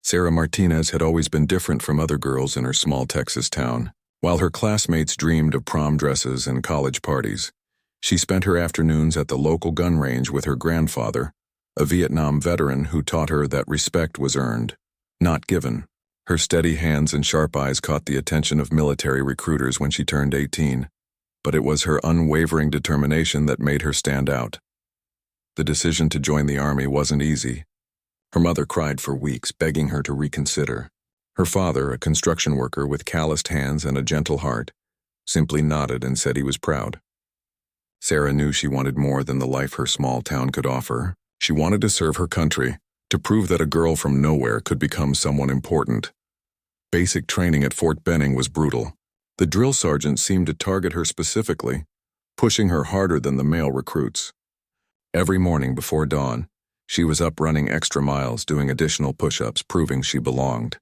Sarah Martinez had always been different from other girls in her small Texas town. While her classmates dreamed of prom dresses and college parties, she spent her afternoons at the local gun range with her grandfather, a Vietnam veteran who taught her that respect was earned, not given. Her steady hands and sharp eyes caught the attention of military recruiters when she turned 18, but it was her unwavering determination that made her stand out. The decision to join the Army wasn't easy. Her mother cried for weeks, begging her to reconsider. Her father, a construction worker with calloused hands and a gentle heart, simply nodded and said he was proud. Sarah knew she wanted more than the life her small town could offer. She wanted to serve her country, to prove that a girl from nowhere could become someone important. Basic training at Fort Benning was brutal. The drill sergeant seemed to target her specifically, pushing her harder than the male recruits. Every morning before dawn, she was up running extra miles, doing additional push-ups, proving she belonged.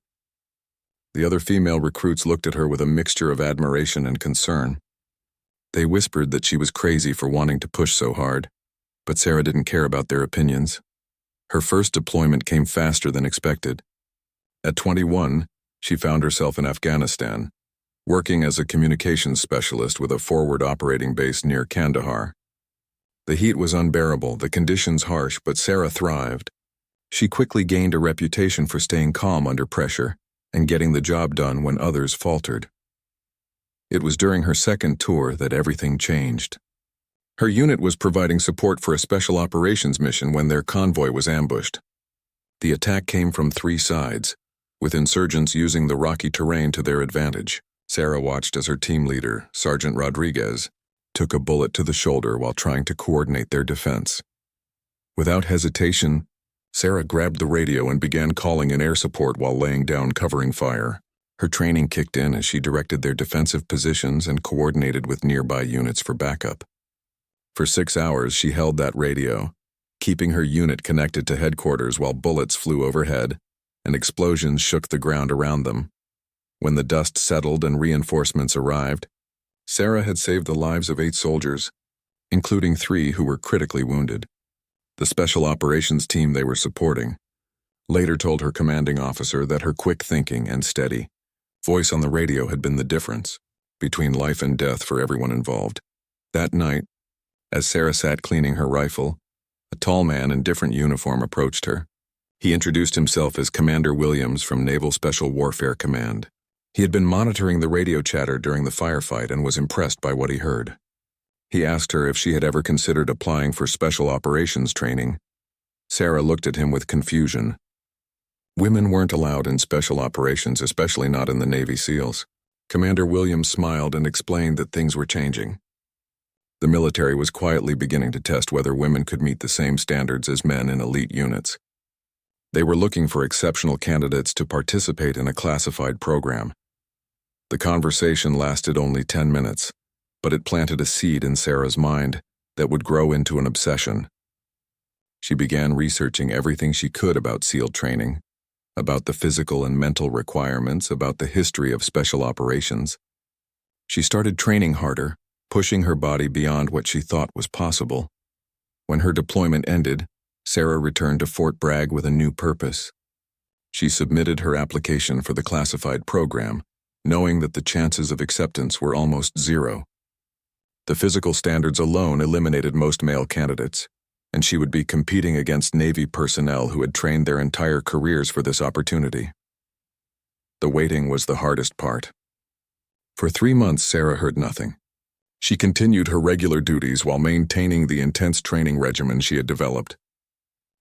The other female recruits looked at her with a mixture of admiration and concern. They whispered that she was crazy for wanting to push so hard, but Sarah didn't care about their opinions. Her first deployment came faster than expected. At 21, she found herself in Afghanistan, working as a communications specialist with a forward operating base near Kandahar. The heat was unbearable, the conditions harsh, but Sarah thrived. She quickly gained a reputation for staying calm under pressure and getting the job done when others faltered. It was during her second tour that everything changed. Her unit was providing support for a special operations mission when their convoy was ambushed. The attack came from three sides, with insurgents using the rocky terrain to their advantage. Sarah watched as her team leader, Sergeant Rodriguez, took a bullet to the shoulder while trying to coordinate their defense. Without hesitation, Sarah grabbed the radio and began calling in air support while laying down covering fire. Her training kicked in as she directed their defensive positions and coordinated with nearby units for backup. For 6 hours, she held that radio, keeping her unit connected to headquarters while bullets flew overhead and explosions shook the ground around them. When the dust settled and reinforcements arrived, Sarah had saved the lives of 8 soldiers, including 3 who were critically wounded. The special operations team they were supporting later told her commanding officer that her quick thinking and steady voice on the radio had been the difference between life and death for everyone involved. That night, as Sarah sat cleaning her rifle, a tall man in different uniform approached her. He introduced himself as Commander Williams from Naval Special Warfare Command. He had been monitoring the radio chatter during the firefight and was impressed by what he heard. He asked her if she had ever considered applying for special operations training. Sarah looked at him with confusion. Women weren't allowed in special operations, especially not in the Navy SEALs. Commander Williams smiled and explained that things were changing. The military was quietly beginning to test whether women could meet the same standards as men in elite units. They were looking for exceptional candidates to participate in a classified program. The conversation lasted only 10 minutes, but it planted a seed in Sarah's mind that would grow into an obsession. She began researching everything she could about SEAL training, about the physical and mental requirements, about the history of special operations. She started training harder, pushing her body beyond what she thought was possible. When her deployment ended, Sarah returned to Fort Bragg with a new purpose. She submitted her application for the classified program, knowing that the chances of acceptance were almost zero. The physical standards alone eliminated most male candidates, and she would be competing against Navy personnel who had trained their entire careers for this opportunity. The waiting was the hardest part. For 3 months, Sarah heard nothing. She continued her regular duties while maintaining the intense training regimen she had developed.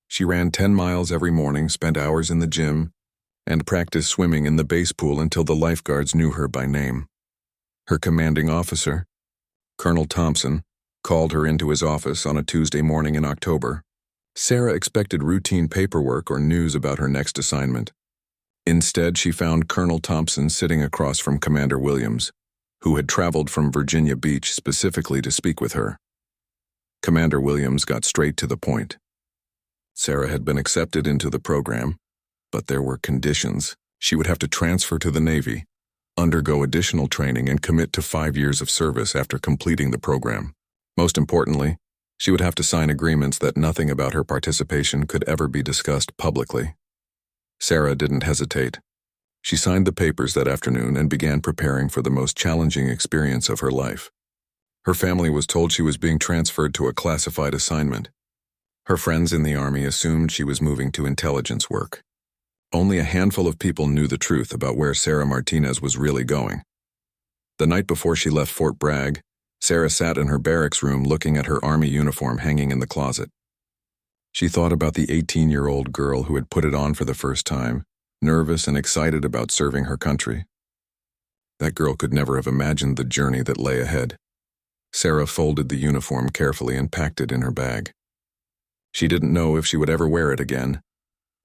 She ran 10 miles every morning, spent hours in the gym, and practiced swimming in the base pool until the lifeguards knew her by name. Her commanding officer, Colonel Thompson, called her into his office on a Tuesday morning in October. Sarah expected routine paperwork or news about her next assignment. Instead, she found Colonel Thompson sitting across from Commander Williams, who had traveled from Virginia Beach specifically to speak with her. Commander Williams got straight to the point. Sarah had been accepted into the program, but there were conditions. She would have to transfer to the Navy, undergo additional training, and commit to 5 years of service after completing the program. Most importantly, she would have to sign agreements that nothing about her participation could ever be discussed publicly. Sarah didn't hesitate. She signed the papers that afternoon and began preparing for the most challenging experience of her life. Her family was told she was being transferred to a classified assignment. Her friends in the Army assumed she was moving to intelligence work. Only a handful of people knew the truth about where Sarah Martinez was really going. The night before she left Fort Bragg, Sarah sat in her barracks room looking at her Army uniform hanging in the closet. She thought about the 18-year-old girl who had put it on for the first time, nervous and excited about serving her country. That girl could never have imagined the journey that lay ahead. Sarah folded the uniform carefully and packed it in her bag. She didn't know if she would ever wear it again,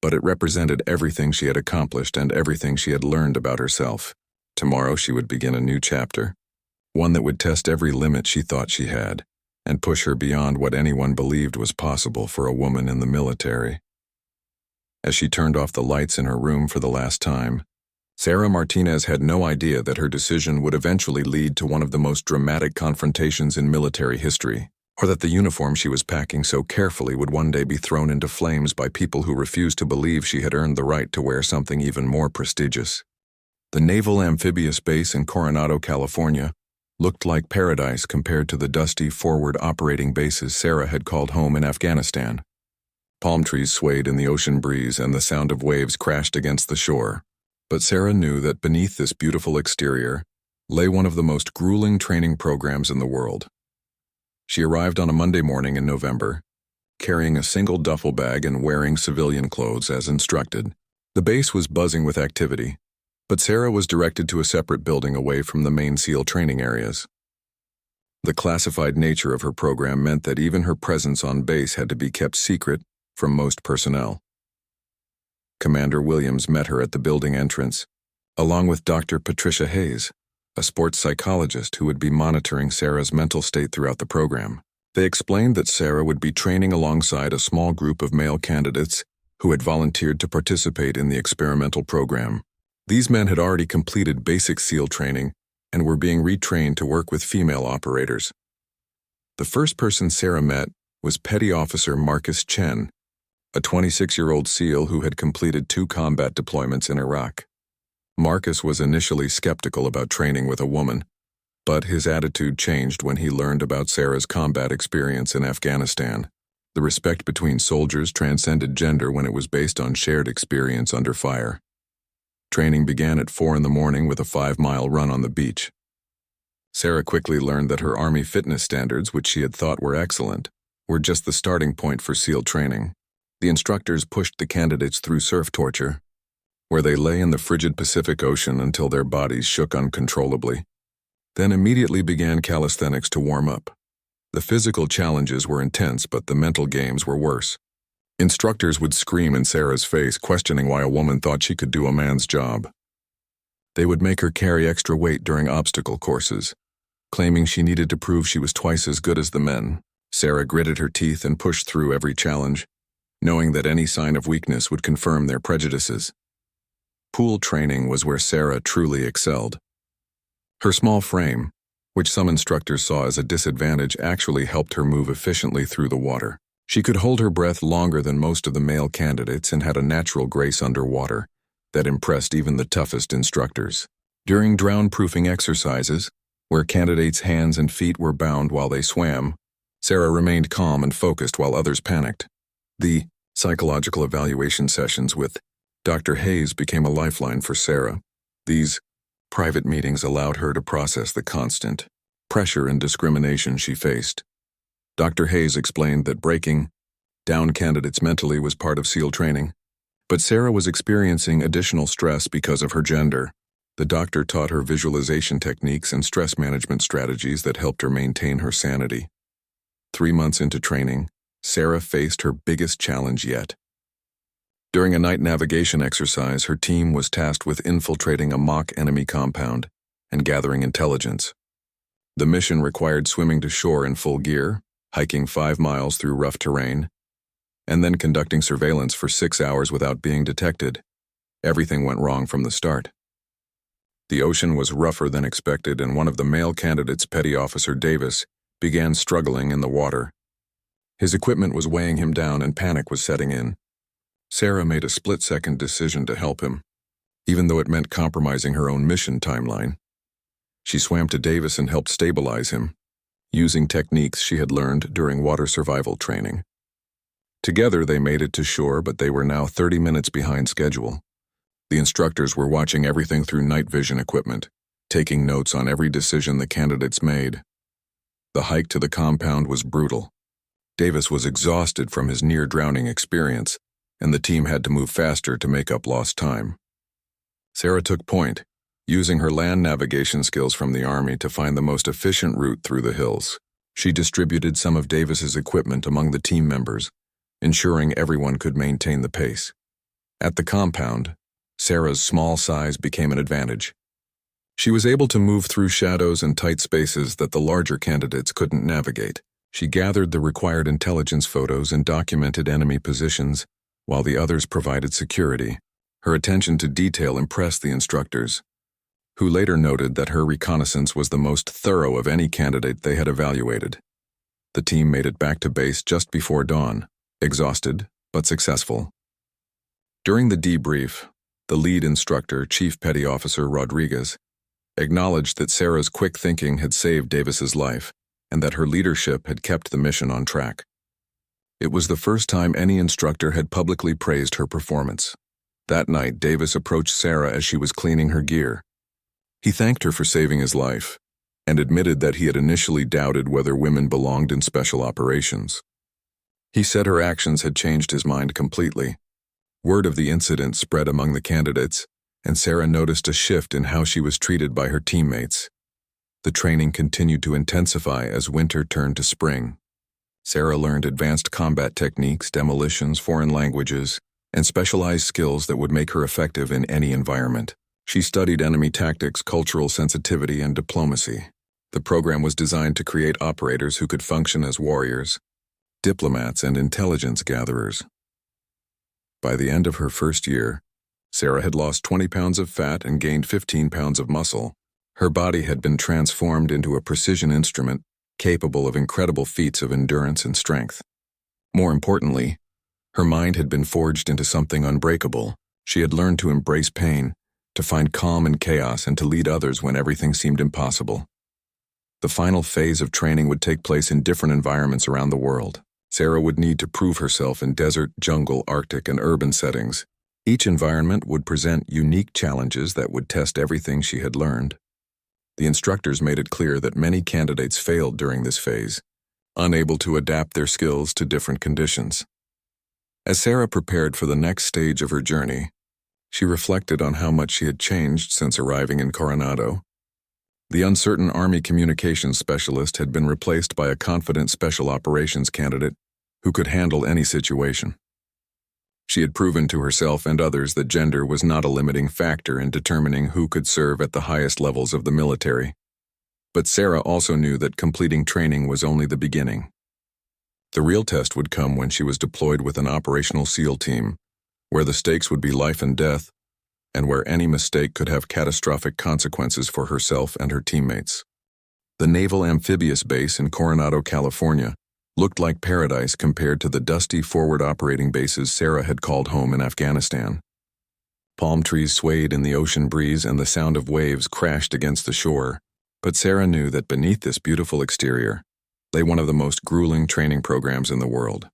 but it represented everything she had accomplished and everything she had learned about herself. Tomorrow she would begin a new chapter, one that would test every limit she thought she had, and push her beyond what anyone believed was possible for a woman in the military. As she turned off the lights in her room for the last time, Sarah Martinez had no idea that her decision would eventually lead to one of the most dramatic confrontations in military history, or that the uniform she was packing so carefully would one day be thrown into flames by people who refused to believe she had earned the right to wear something even more prestigious. The Naval Amphibious Base in Coronado, California, looked like paradise compared to the dusty forward operating bases Sarah had called home in Afghanistan. Palm trees swayed in the ocean breeze and the sound of waves crashed against the shore. But Sarah knew that beneath this beautiful exterior lay one of the most grueling training programs in the world. She arrived on a Monday morning in November, carrying a single duffel bag and wearing civilian clothes as instructed. The base was buzzing with activity, but Sarah was directed to a separate building away from the main SEAL training areas. The classified nature of her program meant that even her presence on base had to be kept secret from most personnel. Commander Williams met her at the building entrance, along with Dr. Patricia Hayes, a sports psychologist who would be monitoring Sarah's mental state throughout the program. They explained that Sarah would be training alongside a small group of male candidates who had volunteered to participate in the experimental program. These men had already completed basic SEAL training and were being retrained to work with female operators. The first person Sarah met was Petty Officer Marcus Chen, a 26-year-old SEAL who had completed 2 combat deployments in Iraq. Marcus was initially skeptical about training with a woman, but his attitude changed when he learned about Sarah's combat experience in Afghanistan. The respect between soldiers transcended gender when it was based on shared experience under fire. Training began at 4 a.m. with a 5-mile run on the beach. Sarah quickly learned that her Army fitness standards, which she had thought were excellent, were just the starting point for SEAL training. The instructors pushed the candidates through surf torture, where they lay in the frigid Pacific Ocean until their bodies shook uncontrollably, then immediately began calisthenics to warm up. The physical challenges were intense, but the mental games were worse. Instructors would scream in Sarah's face, questioning why a woman thought she could do a man's job. They would make her carry extra weight during obstacle courses, claiming she needed to prove she was twice as good as the men. Sarah gritted her teeth and pushed through every challenge, knowing that any sign of weakness would confirm their prejudices. Pool training was where Sarah truly excelled. Her small frame, which some instructors saw as a disadvantage, actually helped her move efficiently through the water. She could hold her breath longer than most of the male candidates and had a natural grace underwater that impressed even the toughest instructors. During drown-proofing exercises, where candidates' hands and feet were bound while they swam, Sarah remained calm and focused while others panicked. The psychological evaluation sessions with Dr. Hayes became a lifeline for Sarah. These private meetings allowed her to process the constant pressure and discrimination she faced. Dr. Hayes explained that breaking down candidates mentally was part of SEAL training, but Sarah was experiencing additional stress because of her gender. The doctor taught her visualization techniques and stress management strategies that helped her maintain her sanity. 3 months into training, Sarah faced her biggest challenge yet. During a night navigation exercise, her team was tasked with infiltrating a mock enemy compound and gathering intelligence. The mission required swimming to shore in full gear, hiking 5 miles through rough terrain, and then conducting surveillance for 6 hours without being detected. Everything went wrong from the start. The ocean was rougher than expected, and one of the male candidates, Petty Officer Davis, began struggling in the water. His equipment was weighing him down and panic was setting in. Sarah made a split-second decision to help him, even though it meant compromising her own mission timeline. She swam to Davis and helped stabilize him, using techniques she had learned during water survival training. Together they made it to shore, but they were now 30 minutes behind schedule. The instructors were watching everything through night vision equipment, taking notes on every decision the candidates made. The hike to the compound was brutal. Davis was exhausted from his near-drowning experience, and the team had to move faster to make up lost time. Sarah took point, using her land navigation skills from the Army to find the most efficient route through the hills. She distributed some of Davis's equipment among the team members, ensuring everyone could maintain the pace. At the compound, Sarah's small size became an advantage. She was able to move through shadows and tight spaces that the larger candidates couldn't navigate. She gathered the required intelligence photos and documented enemy positions, while the others provided security. Her attention to detail impressed the instructors, who later noted that her reconnaissance was the most thorough of any candidate they had evaluated. The team made it back to base just before dawn, exhausted but successful. During the debrief, the lead instructor, Chief Petty Officer Rodriguez, acknowledged that Sarah's quick thinking had saved Davis's life and that her leadership had kept the mission on track. It was the first time any instructor had publicly praised her performance. That night, Davis approached Sarah as she was cleaning her gear. He thanked her for saving his life and admitted that he had initially doubted whether women belonged in special operations. He said her actions had changed his mind completely. Word of the incident spread among the candidates, and Sarah noticed a shift in how she was treated by her teammates. The training continued to intensify as winter turned to spring. Sarah learned advanced combat techniques, demolitions, foreign languages, and specialized skills that would make her effective in any environment. She studied enemy tactics, cultural sensitivity, and diplomacy. The program was designed to create operators who could function as warriors, diplomats, and intelligence gatherers. By the end of her first year, Sarah had lost 20 pounds of fat and gained 15 pounds of muscle. Her body had been transformed into a precision instrument capable of incredible feats of endurance and strength. More importantly, her mind had been forged into something unbreakable. She had learned to embrace pain, to find calm in chaos, and to lead others when everything seemed impossible. The final phase of training would take place in different environments around the world. Sarah would need to prove herself in desert, jungle, Arctic, and urban settings. Each environment would present unique challenges that would test everything she had learned. The instructors made it clear that many candidates failed during this phase, unable to adapt their skills to different conditions. As Sarah prepared for the next stage of her journey, she reflected on how much she had changed since arriving in Coronado. The uncertain Army communications specialist had been replaced by a confident special operations candidate who could handle any situation. She had proven to herself and others that gender was not a limiting factor in determining who could serve at the highest levels of the military. But Sarah also knew that completing training was only the beginning. The real test would come when she was deployed with an operational SEAL team, where the stakes would be life and death, and where any mistake could have catastrophic consequences for herself and her teammates. The Naval Amphibious Base in Coronado, California, looked like paradise compared to the dusty forward operating bases Sarah had called home in Afghanistan. Palm trees swayed in the ocean breeze and the sound of waves crashed against the shore, but Sarah knew that beneath this beautiful exterior lay one of the most grueling training programs in the world.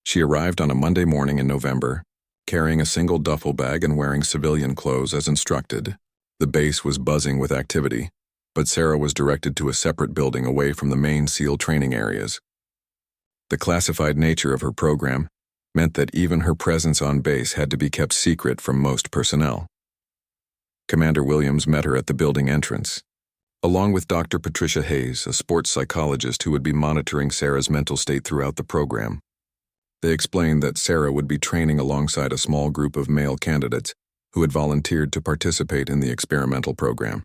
She arrived on a Monday morning in November, carrying a single duffel bag and wearing civilian clothes as instructed. The base was buzzing with activity, but Sarah was directed to a separate building away from the main SEAL training areas. The classified nature of her program meant that even her presence on base had to be kept secret from most personnel. Commander Williams met her at the building entrance, along with Dr. Patricia Hayes, a sports psychologist who would be monitoring Sarah's mental state throughout the program. They explained that Sarah would be training alongside a small group of male candidates who had volunteered to participate in the experimental program.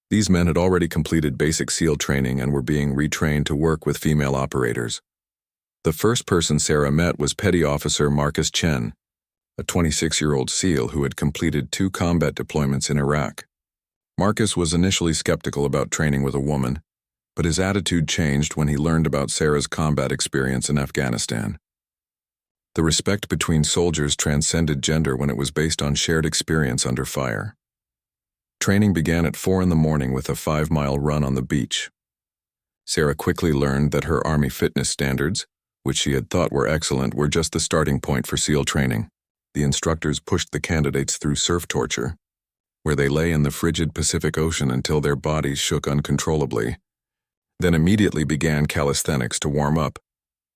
These men had already completed basic SEAL training and were being retrained to work with female operators. The first person Sarah met was Petty Officer Marcus Chen, a 26-year-old SEAL who had completed 2 combat deployments in Iraq. Marcus was initially skeptical about training with a woman, but his attitude changed when he learned about Sarah's combat experience in Afghanistan. The respect between soldiers transcended gender when it was based on shared experience under fire. Training began at 4 a.m. with a 5-mile run on the beach. Sarah quickly learned that her Army fitness standards, which she had thought were excellent, were just the starting point for SEAL training. The instructors pushed the candidates through surf torture, where they lay in the frigid Pacific Ocean until their bodies shook uncontrollably, then immediately began calisthenics to warm up.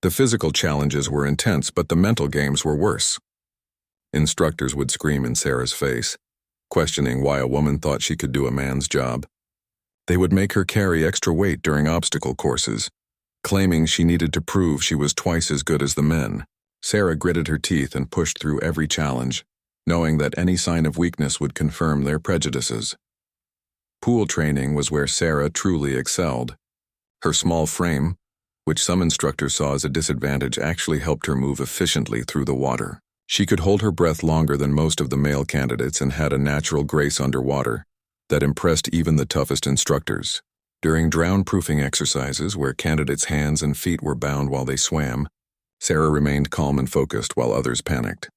The physical challenges were intense, but the mental games were worse. Instructors would scream in Sarah's face, questioning why a woman thought she could do a man's job. They would make her carry extra weight during obstacle courses, claiming she needed to prove she was twice as good as the men. Sarah gritted her teeth and pushed through every challenge, knowing that any sign of weakness would confirm their prejudices. Pool training was where Sarah truly excelled. Her small frame, which some instructors saw as a disadvantage, actually helped her move efficiently through the water. She could hold her breath longer than most of the male candidates and had a natural grace underwater that impressed even the toughest instructors. During drown-proofing exercises where candidates' hands and feet were bound while they swam, Sarah remained calm and focused while others panicked.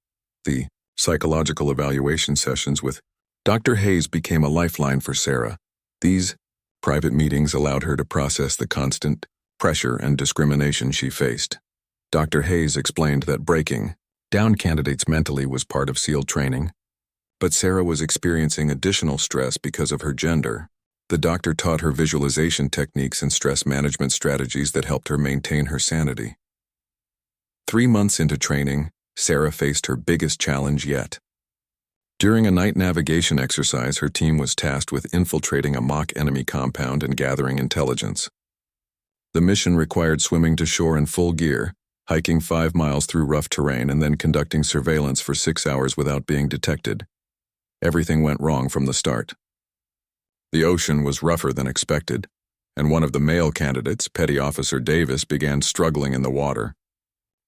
The psychological evaluation sessions with Dr. Hayes became a lifeline for Sarah. These private meetings allowed her to process the constant pressure and discrimination she faced. Dr. Hayes explained that breaking down candidates mentally was part of SEAL training, but Sarah was experiencing additional stress because of her gender. The doctor taught her visualization techniques and stress management strategies that helped her maintain her sanity. 3 months into training, Sarah faced her biggest challenge yet. During a night navigation exercise, her team was tasked with infiltrating a mock enemy compound and gathering intelligence. The mission required swimming to shore in full gear, hiking 5 miles through rough terrain, and then conducting surveillance for 6 hours without being detected. Everything went wrong from the start. The ocean was rougher than expected, and one of the male candidates, Petty Officer Davis, began struggling in the water.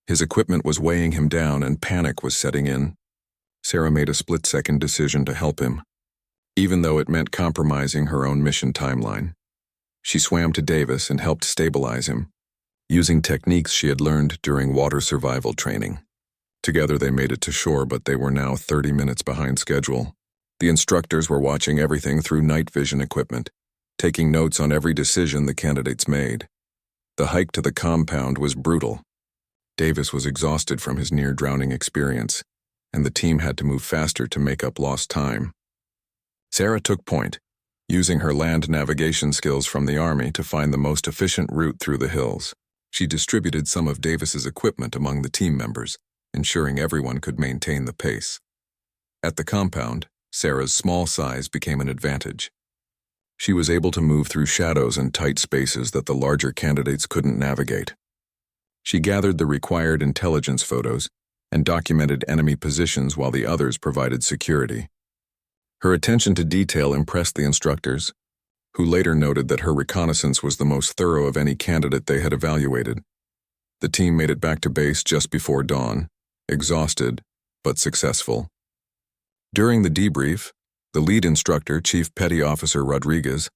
His equipment was weighing him down and panic was setting in. Sarah made a split-second decision to help him, even though it meant compromising her own mission timeline. She swam to Davis and helped stabilize him, using techniques she had learned during water survival training. Together they made it to shore, but they were now 30 minutes behind schedule. The instructors were watching everything through night vision equipment, taking notes on every decision the candidates made. The hike to the compound was brutal. Davis was exhausted from his near-drowning experience, and the team had to move faster to make up lost time. Sarah took point, using her land navigation skills from the Army to find the most efficient route through the hills. She distributed some of Davis's equipment among the team members, ensuring everyone could maintain the pace. At the compound, Sarah's small size became an advantage. She was able to move through shadows and tight spaces that the larger candidates couldn't navigate. She gathered the required intelligence photos and documented enemy positions while the others provided security. Her attention to detail impressed the instructors, who later noted that her reconnaissance was the most thorough of any candidate they had evaluated. The team made it back to base just before dawn, exhausted but successful. During the debrief, the lead instructor, Chief Petty Officer Rodriguez,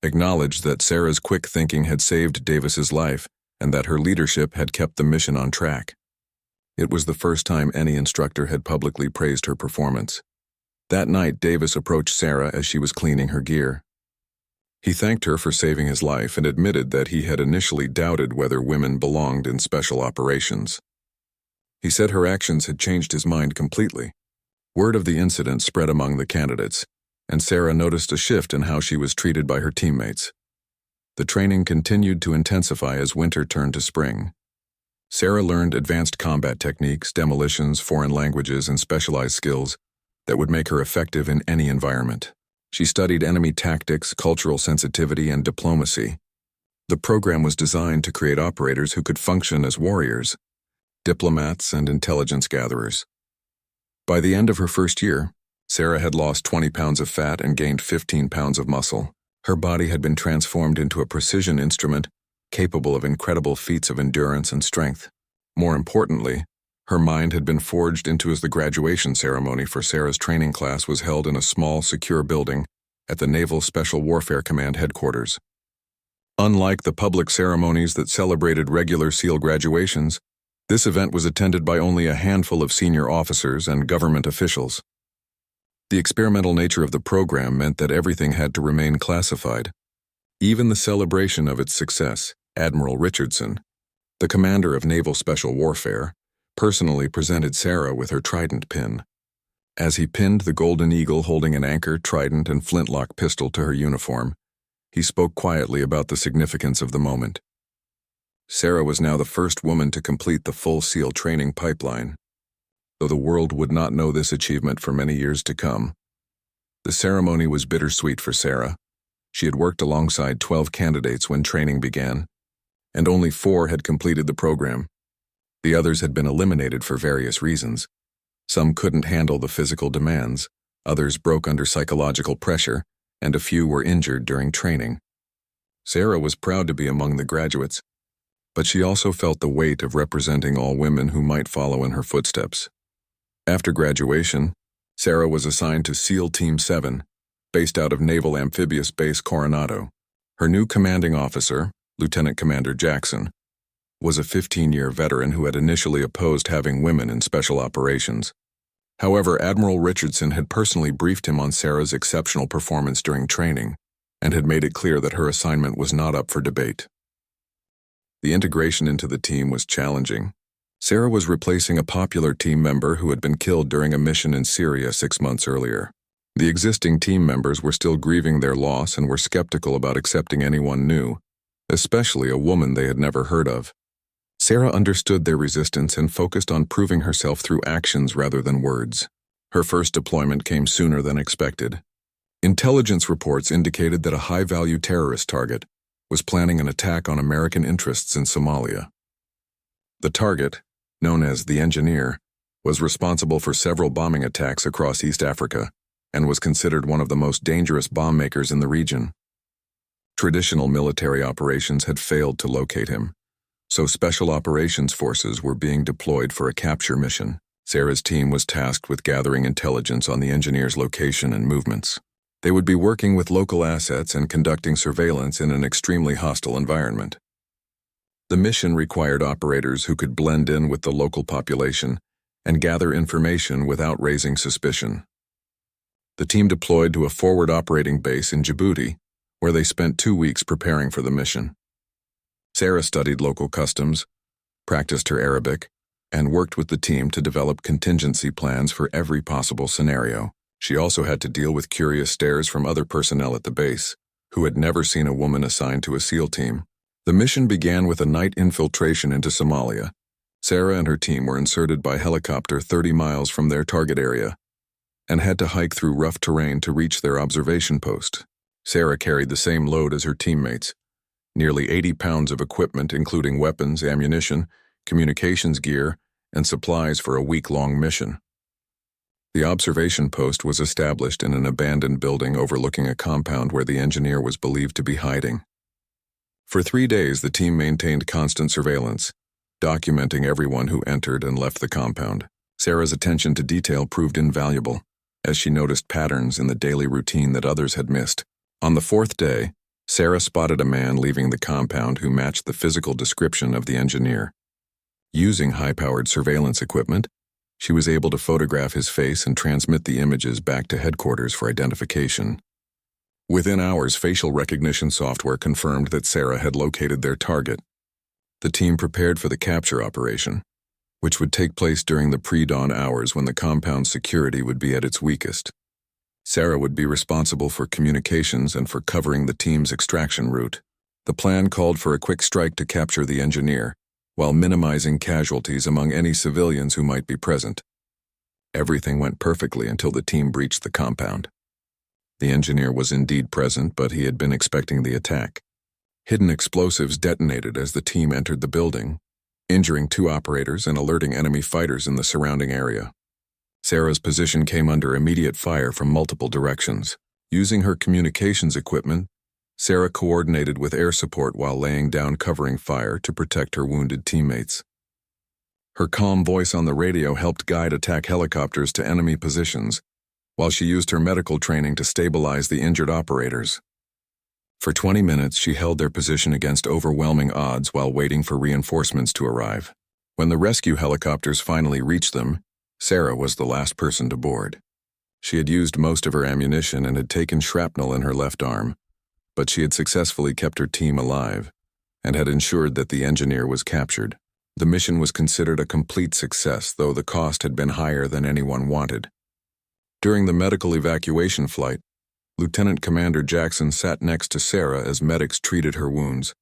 acknowledged that Sarah's quick thinking had saved Davis's life and that her leadership had kept the mission on track. It was the first time any instructor had publicly praised her performance. That night, Davis approached Sarah as she was cleaning her gear. He thanked her for saving his life and admitted that he had initially doubted whether women belonged in special operations. He said her actions had changed his mind completely. Word of the incident spread among the candidates, and Sarah noticed a shift in how she was treated by her teammates. The training continued to intensify as winter turned to spring. Sarah learned advanced combat techniques, demolitions, foreign languages, and specialized skills that would make her effective in any environment. She studied enemy tactics, cultural sensitivity, and diplomacy. The program was designed to create operators who could function as warriors, diplomats, and intelligence gatherers. By the end of her first year, Sarah had lost 20 pounds of fat and gained 15 pounds of muscle. Her body had been transformed into a precision instrument capable of incredible feats of endurance and strength. More importantly, her mind had been forged into as the graduation ceremony for Sarah's training class was held in a small, secure building at the Naval Special Warfare Command headquarters. Unlike the public ceremonies that celebrated regular SEAL graduations, This event was attended by only a handful of senior officers and government officials. The experimental nature of the program meant that everything had to remain classified. Even the celebration of its success, Admiral Richardson, the commander of Naval Special Warfare, personally presented Sarah with her trident pin. As he pinned the golden eagle holding an anchor, trident, and flintlock pistol to her uniform, he spoke quietly about the significance of the moment. Sarah was now the first woman to complete the full SEAL training pipeline, though the world would not know this achievement for many years to come. The ceremony was bittersweet for Sarah. She had worked alongside 12 candidates when training began, and only 4 had completed the program. The others had been eliminated for various reasons. Some couldn't handle the physical demands, others broke under psychological pressure, and a few were injured during training. Sarah was proud to be among the graduates, but she also felt the weight of representing all women who might follow in her footsteps. After graduation, Sarah was assigned to SEAL Team 7, based out of Naval Amphibious Base Coronado. Her new commanding officer, Lieutenant Commander Jackson, was a 15-year veteran who had initially opposed having women in special operations. However, Admiral Richardson had personally briefed him on Sarah's exceptional performance during training and had made it clear that her assignment was not up for debate. The integration into the team was challenging. Sarah was replacing a popular team member who had been killed during a mission in Syria 6 months earlier. The existing team members were still grieving their loss and were skeptical about accepting anyone new, especially a woman they had never heard of. Sarah understood their resistance and focused on proving herself through actions rather than words. Her first deployment came sooner than expected. Intelligence reports indicated that a high-value terrorist target was planning an attack on American interests in Somalia. The target, known as the Engineer, was responsible for several bombing attacks across East Africa and was considered one of the most dangerous bomb makers in the region. Traditional military operations had failed to locate him, so special operations forces were being deployed for a capture mission. Sarah's team was tasked with gathering intelligence on the Engineer's location and movements. They would be working with local assets and conducting surveillance in an extremely hostile environment. The mission required operators who could blend in with the local population and gather information without raising suspicion. The team deployed to a forward operating base in Djibouti, where they spent 2 weeks preparing for the mission. Sarah studied local customs, practiced her Arabic, and worked with the team to develop contingency plans for every possible scenario. She also had to deal with curious stares from other personnel at the base, who had never seen a woman assigned to a SEAL team. The mission began with a night infiltration into Somalia. Sarah and her team were inserted by helicopter 30 miles from their target area and had to hike through rough terrain to reach their observation post. Sarah carried the same load as her teammates, nearly 80 pounds of equipment including weapons, ammunition, communications gear, and supplies for a week-long mission. The observation post was established in an abandoned building overlooking a compound where the Engineer was believed to be hiding. For 3 days, the team maintained constant surveillance, documenting everyone who entered and left the compound. Sarah's attention to detail proved invaluable, as she noticed patterns in the daily routine that others had missed. On the 4th day, Sarah spotted a man leaving the compound who matched the physical description of the Engineer. Using high-powered surveillance equipment, she was able to photograph his face and transmit the images back to headquarters for identification. Within hours, facial recognition software confirmed that Sarah had located their target. The team prepared for the capture operation, which would take place during the pre-dawn hours when the compound's security would be at its weakest. Sarah would be responsible for communications and for covering the team's extraction route. The plan called for a quick strike to capture the Engineer, while minimizing casualties among any civilians who might be present. Everything went perfectly until the team breached the compound. The Engineer was indeed present, but he had been expecting the attack. Hidden explosives detonated as the team entered the building, injuring 2 operators and alerting enemy fighters in the surrounding area. Sarah's position came under immediate fire from multiple directions. Using her communications equipment, Sarah coordinated with air support while laying down covering fire to protect her wounded teammates. Her calm voice on the radio helped guide attack helicopters to enemy positions, while she used her medical training to stabilize the injured operators. For 20 minutes, she held their position against overwhelming odds while waiting for reinforcements to arrive. When the rescue helicopters finally reached them, Sarah was the last person to board. She had used most of her ammunition and had taken shrapnel in her left arm, but she had successfully kept her team alive and had ensured that the engineer was captured. The mission was considered a complete success, though the cost had been higher than anyone wanted. During the medical evacuation flight, Lieutenant Commander Jackson sat next to Sarah as medics treated her wounds.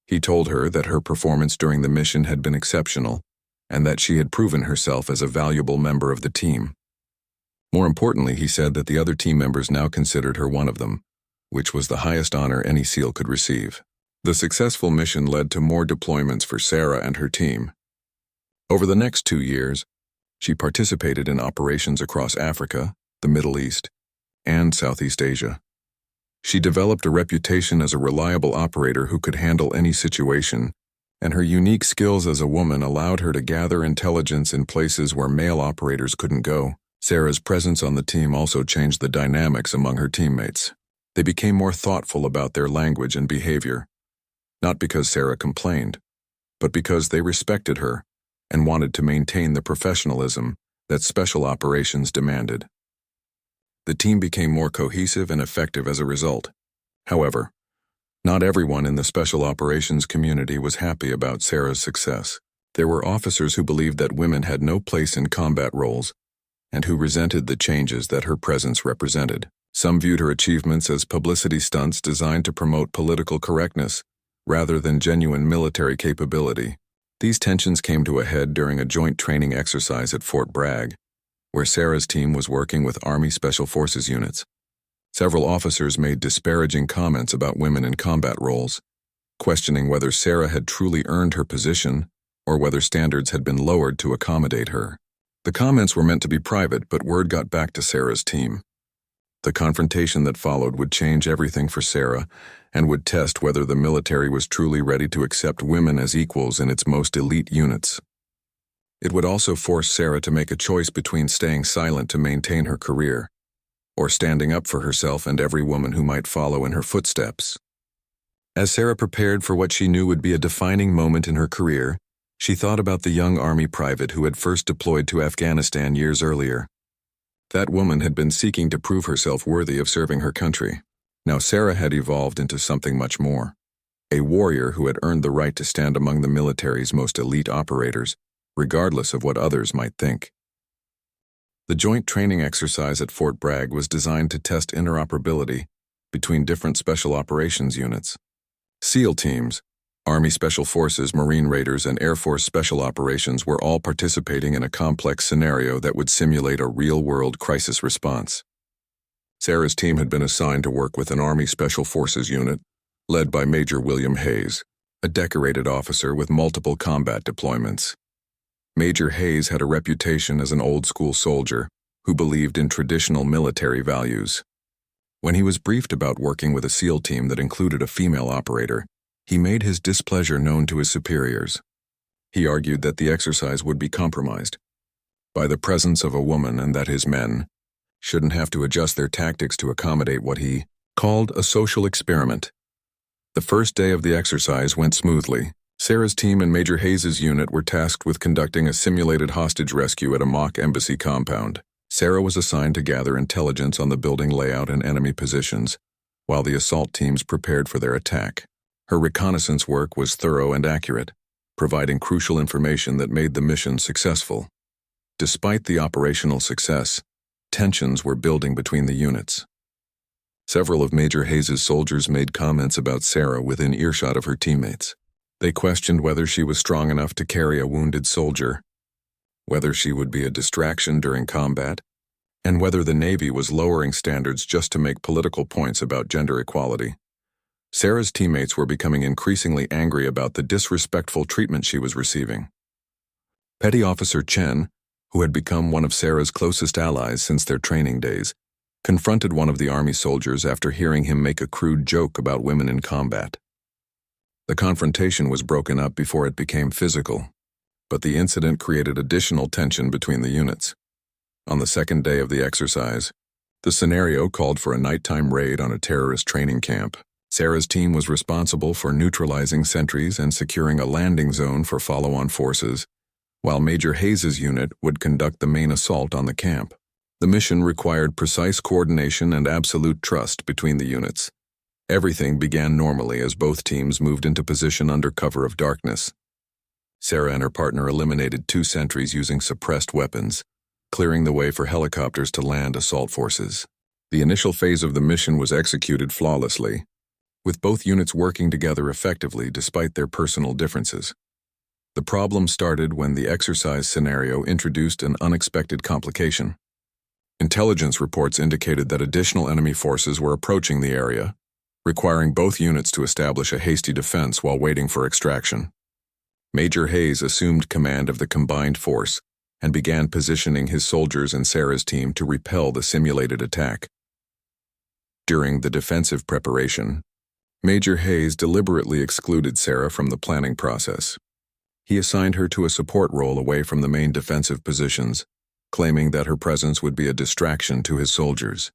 He told her that her performance during the mission had been exceptional and that she had proven herself as a valuable member of the team. More importantly, he said that the other team members now considered her one of them, which was the highest honor any SEAL could receive. The successful mission led to more deployments for Sarah and her team. Over the next 2 years, she participated in operations across Africa, the Middle East, and Southeast Asia. She developed a reputation as a reliable operator who could handle any situation, and her unique skills as a woman allowed her to gather intelligence in places where male operators couldn't go. Sarah's presence on the team also changed the dynamics among her teammates. They became more thoughtful about their language and behavior, not because Sarah complained, but because they respected her and wanted to maintain the professionalism that special operations demanded. The team became more cohesive and effective as a result. However, not everyone in the special operations community was happy about Sarah's success. There were officers who believed that women had no place in combat roles and who resented the changes that her presence represented. Some viewed her achievements as publicity stunts designed to promote political correctness rather than genuine military capability. These tensions came to a head during a joint training exercise at Fort Bragg, where Sarah's team was working with Army Special Forces units. Several officers made disparaging comments about women in combat roles, questioning whether Sarah had truly earned her position or whether standards had been lowered to accommodate her. The comments were meant to be private, but word got back to Sarah's team. The confrontation that followed would change everything for Sarah and would test whether the military was truly ready to accept women as equals in its most elite units. It would also force Sarah to make a choice between staying silent to maintain her career or standing up for herself and every woman who might follow in her footsteps. As Sarah prepared for what she knew would be a defining moment in her career, she thought about the young Army private who had first deployed to Afghanistan years earlier. That woman had been seeking to prove herself worthy of serving her country. Now Sarah had evolved into something much more. A warrior who had earned the right to stand among the military's most elite operators, regardless of what others might think. The joint training exercise at Fort Bragg was designed to test interoperability between different special operations units. SEAL teams, Army Special Forces, Marine Raiders, and Air Force Special Operations were all participating in a complex scenario that would simulate a real-world crisis response. Sarah's team had been assigned to work with an Army Special Forces unit, led by Major William Hayes, a decorated officer with multiple combat deployments. Major Hayes had a reputation as an old-school soldier who believed in traditional military values. When he was briefed about working with a SEAL team that included a female operator, he made his displeasure known to his superiors. He argued that the exercise would be compromised by the presence of a woman and that his men shouldn't have to adjust their tactics to accommodate what he called a social experiment. The first day of the exercise went smoothly. Sarah's team and Major Hayes' unit were tasked with conducting a simulated hostage rescue at a mock embassy compound. Sarah was assigned to gather intelligence on the building layout and enemy positions, while the assault teams prepared for their attack. Her reconnaissance work was thorough and accurate, providing crucial information that made the mission successful. Despite the operational success, tensions were building between the units. Several of Major Hayes' soldiers made comments about Sarah within earshot of her teammates. They questioned whether she was strong enough to carry a wounded soldier, whether she would be a distraction during combat, and whether the Navy was lowering standards just to make political points about gender equality. Sarah's teammates were becoming increasingly angry about the disrespectful treatment she was receiving. Petty Officer Chen, who had become one of Sarah's closest allies since their training days, confronted one of the Army soldiers after hearing him make a crude joke about women in combat. The confrontation was broken up before it became physical, but the incident created additional tension between the units. On the second day of the exercise, the scenario called for a nighttime raid on a terrorist training camp. Sarah's team was responsible for neutralizing sentries and securing a landing zone for follow-on forces, while Major Hayes's unit would conduct the main assault on the camp. The mission required precise coordination and absolute trust between the units. Everything began normally as both teams moved into position under cover of darkness. Sarah and her partner eliminated 2 sentries using suppressed weapons, clearing the way for helicopters to land assault forces. The initial phase of the mission was executed flawlessly, with both units working together effectively despite their personal differences. The problem started when the exercise scenario introduced an unexpected complication. Intelligence reports indicated that additional enemy forces were approaching the area, requiring both units to establish a hasty defense while waiting for extraction. Major Hayes assumed command of the combined force and began positioning his soldiers and Sarah's team to repel the simulated attack. During the defensive preparation, Major Hayes deliberately excluded Sarah from the planning process. He assigned her to a support role away from the main defensive positions, claiming that her presence would be a distraction to his soldiers.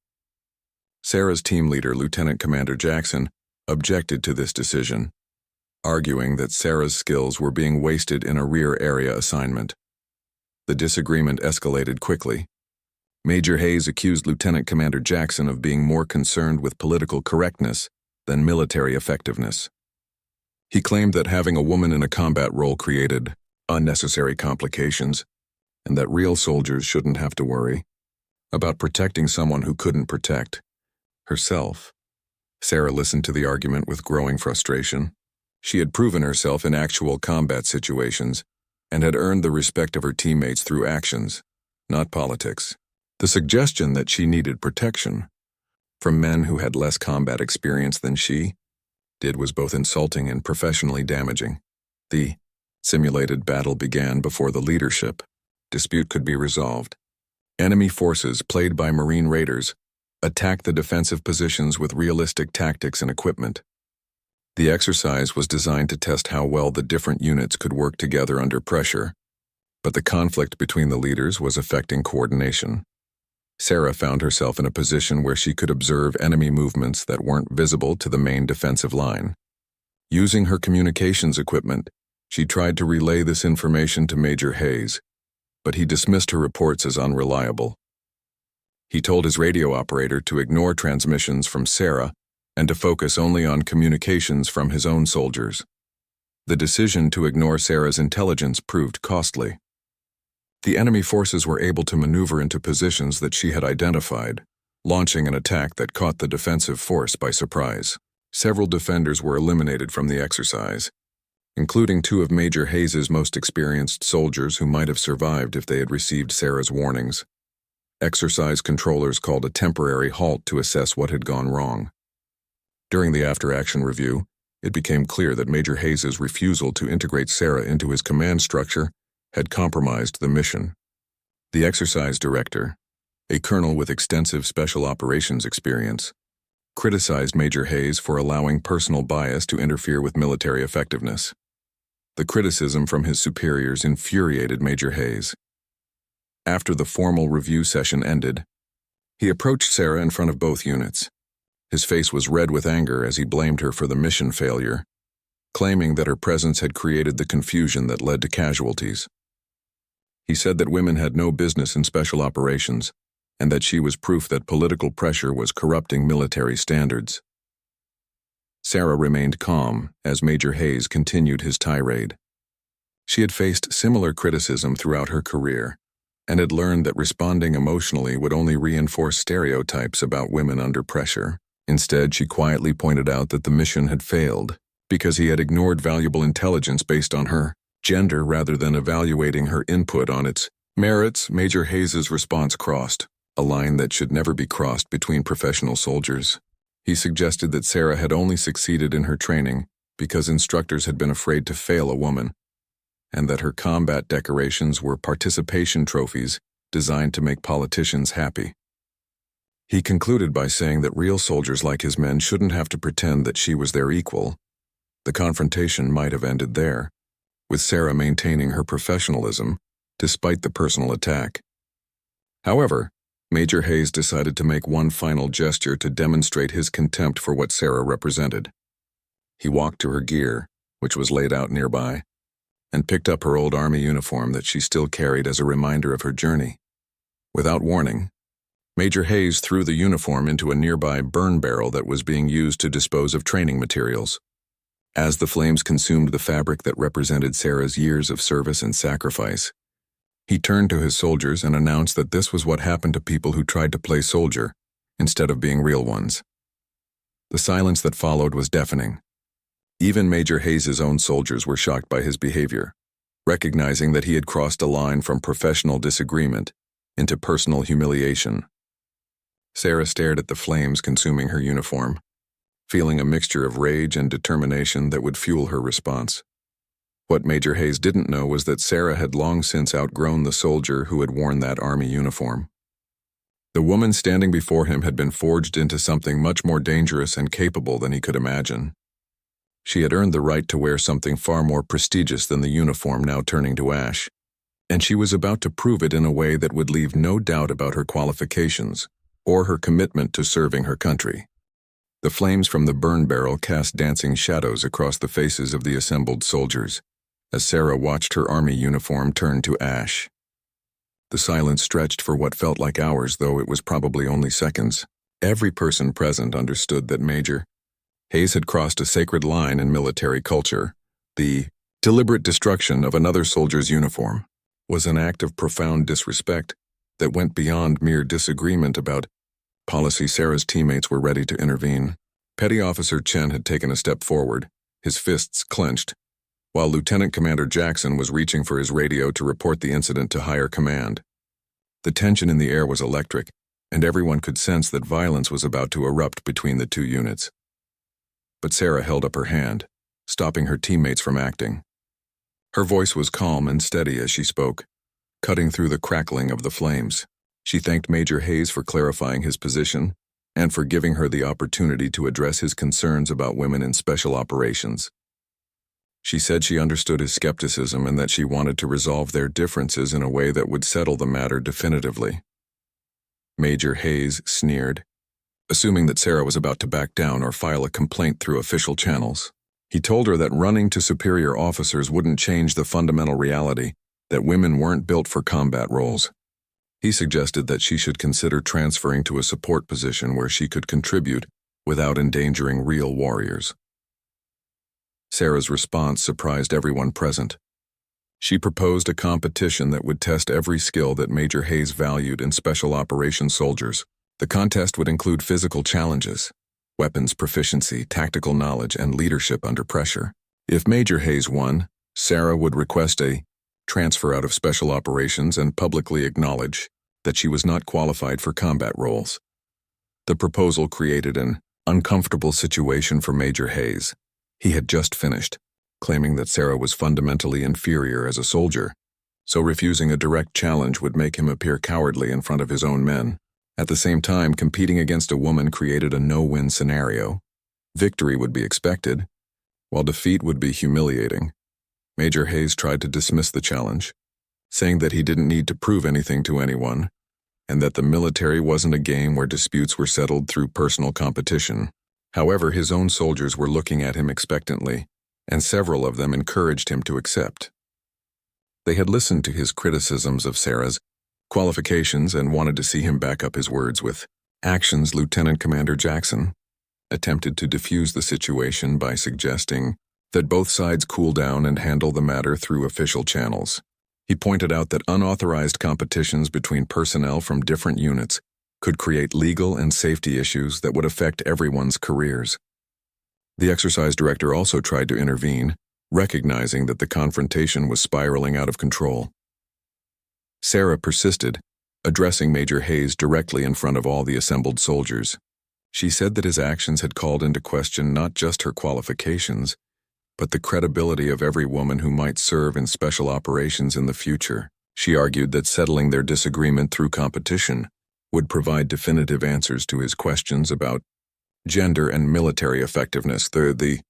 Sarah's team leader, Lieutenant Commander Jackson, objected to this decision, arguing that Sarah's skills were being wasted in a rear area assignment. The disagreement escalated quickly. Major Hayes accused Lieutenant Commander Jackson of being more concerned with political correctness than military effectiveness. He claimed that having a woman in a combat role created unnecessary complications, and that real soldiers shouldn't have to worry about protecting someone who couldn't protect herself. Sarah listened to the argument with growing frustration. She had proven herself in actual combat situations and had earned the respect of her teammates through actions, not politics. The suggestion that she needed protection from men who had less combat experience than she did was both insulting and professionally damaging. The simulated battle began before the leadership dispute could be resolved. Enemy forces, played by Marine raiders, attacked the defensive positions with realistic tactics and equipment. The exercise was designed to test how well the different units could work together under pressure, but the conflict between the leaders was affecting coordination. Sarah found herself in a position where she could observe enemy movements that weren't visible to the main defensive line. Using her communications equipment, she tried to relay this information to Major Hayes, but he dismissed her reports as unreliable. He told his radio operator to ignore transmissions from Sarah and to focus only on communications from his own soldiers. The decision to ignore Sarah's intelligence proved costly. The enemy forces were able to maneuver into positions that she had identified, launching an attack that caught the defensive force by surprise. Several defenders were eliminated from the exercise, including 2 of Major Hayes's most experienced soldiers who might have survived if they had received Sarah's warnings. Exercise controllers called a temporary halt to assess what had gone wrong. During the after-action review, it became clear that Major Hayes's refusal to integrate Sarah into his command structure had compromised the mission. The exercise director, a colonel with extensive special operations experience, criticized Major Hayes for allowing personal bias to interfere with military effectiveness. The criticism from his superiors infuriated Major Hayes. After the formal review session ended, he approached Sarah in front of both units. His face was red with anger as he blamed her for the mission failure, claiming that her presence had created the confusion that led to casualties. He said that women had no business in special operations, and that she was proof that political pressure was corrupting military standards. Sarah remained calm as Major Hayes continued his tirade. She had faced similar criticism throughout her career, and had learned that responding emotionally would only reinforce stereotypes about women under pressure. Instead, she quietly pointed out that the mission had failed because he had ignored valuable intelligence based on her gender rather than evaluating her input on its merits. Major Hayes's response crossed a line that should never be crossed between professional soldiers. He suggested that Sarah had only succeeded in her training because instructors had been afraid to fail a woman, and that her combat decorations were participation trophies designed to make politicians happy. He concluded by saying that real soldiers like his men shouldn't have to pretend that she was their equal. The confrontation might have ended there, with Sarah maintaining her professionalism despite the personal attack. However, Major Hayes decided to make one final gesture to demonstrate his contempt for what Sarah represented. He walked to her gear, which was laid out nearby, and picked up her old army uniform that she still carried as a reminder of her journey. Without warning, Major Hayes threw the uniform into a nearby burn barrel that was being used to dispose of training materials. As the flames consumed the fabric that represented Sarah's years of service and sacrifice, he turned to his soldiers and announced that this was what happened to people who tried to play soldier instead of being real ones. The silence that followed was deafening. Even Major Hayes's own soldiers were shocked by his behavior, recognizing that he had crossed a line from professional disagreement into personal humiliation. Sarah stared at the flames consuming her uniform, feeling a mixture of rage and determination that would fuel her response. What Major Hayes didn't know was that Sarah had long since outgrown the soldier who had worn that army uniform. The woman standing before him had been forged into something much more dangerous and capable than he could imagine. She had earned the right to wear something far more prestigious than the uniform now turning to ash, and she was about to prove it in a way that would leave no doubt about her qualifications or her commitment to serving her country. The flames from the burn barrel cast dancing shadows across the faces of the assembled soldiers as Sarah watched her army uniform turn to ash. The silence stretched for what felt like hours, though it was probably only seconds. Every person present understood that Major Hayes had crossed a sacred line in military culture. The deliberate destruction of another soldier's uniform was an act of profound disrespect that went beyond mere disagreement about policy. Sarah's teammates were ready to intervene. Petty Officer Chen had taken a step forward, his fists clenched, while Lieutenant Commander Jackson was reaching for his radio to report the incident to higher command. The tension in the air was electric, and everyone could sense that violence was about to erupt between the two units. But Sarah held up her hand, stopping her teammates from acting. Her voice was calm and steady as she spoke, cutting through the crackling of the flames. She thanked Major Hayes for clarifying his position and for giving her the opportunity to address his concerns about women in special operations. She said she understood his skepticism and that she wanted to resolve their differences in a way that would settle the matter definitively. Major Hayes sneered, assuming that Sarah was about to back down or file a complaint through official channels. He told her that running to superior officers wouldn't change the fundamental reality that women weren't built for combat roles. He suggested that she should consider transferring to a support position where she could contribute without endangering real warriors. Sarah's response surprised everyone present. She proposed a competition that would test every skill that Major Hayes valued in special operations soldiers. The contest would include physical challenges, weapons proficiency, tactical knowledge, and leadership under pressure. If Major Hayes won, Sarah would request a transfer out of special operations and publicly acknowledge that she was not qualified for combat roles. The proposal created an uncomfortable situation for Major Hayes. He had just finished, claiming that Sarah was fundamentally inferior as a soldier, so refusing a direct challenge would make him appear cowardly in front of his own men. At the same time, competing against a woman created a no-win scenario. Victory would be expected, while defeat would be humiliating. Major Hayes tried to dismiss the challenge, saying that he didn't need to prove anything to anyone, and that the military wasn't a game where disputes were settled through personal competition. However, his own soldiers were looking at him expectantly, and several of them encouraged him to accept. They had listened to his criticisms of Sarah's qualifications and wanted to see him back up his words with actions. Lieutenant Commander Jackson attempted to defuse the situation by suggesting that both sides cool down and handle the matter through official channels. He pointed out that unauthorized competitions between personnel from different units could create legal and safety issues that would affect everyone's careers. The exercise director also tried to intervene, recognizing that the confrontation was spiraling out of control. Sarah persisted, addressing Major Hayes directly in front of all the assembled soldiers. She said that his actions had called into question not just her qualifications, but the credibility of every woman who might serve in special operations in the future. She argued that settling their disagreement through competition would provide definitive answers to his questions about gender and military effectiveness. The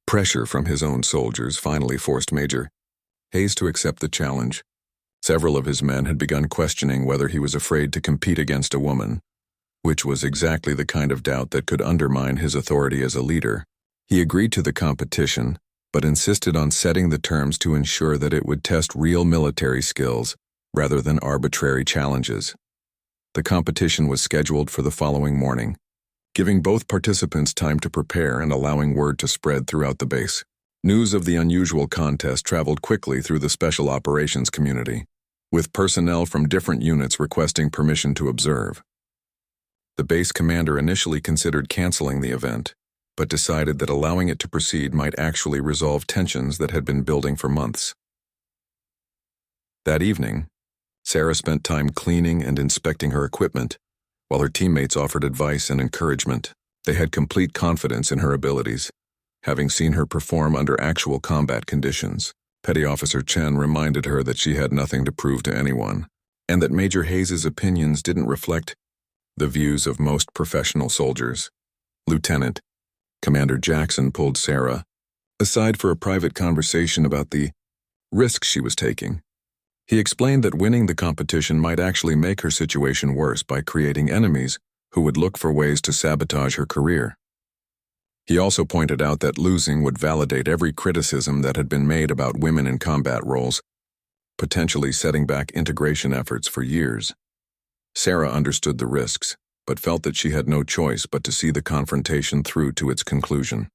pressure from his own soldiers finally forced Major Hayes to accept the challenge, Several of his men had begun questioning whether he was afraid to compete against a woman, which was exactly the kind of doubt that could undermine his authority as a leader. He agreed to the competition, but insisted on setting the terms to ensure that it would test real military skills rather than arbitrary challenges. The competition was scheduled for the following morning, giving both participants time to prepare and allowing word to spread throughout the base. News of the unusual contest traveled quickly through the special operations community, with personnel from different units requesting permission to observe. The base commander initially considered canceling the event, but decided that allowing it to proceed might actually resolve tensions that had been building for months. That evening, Sarah spent time cleaning and inspecting her equipment, while her teammates offered advice and encouragement. They had complete confidence in her abilities, having seen her perform under actual combat conditions. Petty Officer Chen reminded her that she had nothing to prove to anyone, and that Major Hayes's opinions didn't reflect the views of most professional soldiers. Lieutenant Commander Jackson pulled Sarah aside for a private conversation about the risks she was taking. He explained that winning the competition might actually make her situation worse by creating enemies who would look for ways to sabotage her career. He also pointed out that losing would validate every criticism that had been made about women in combat roles, potentially setting back integration efforts for years. Sarah understood the risks, but felt that she had no choice but to see the confrontation through to its conclusion.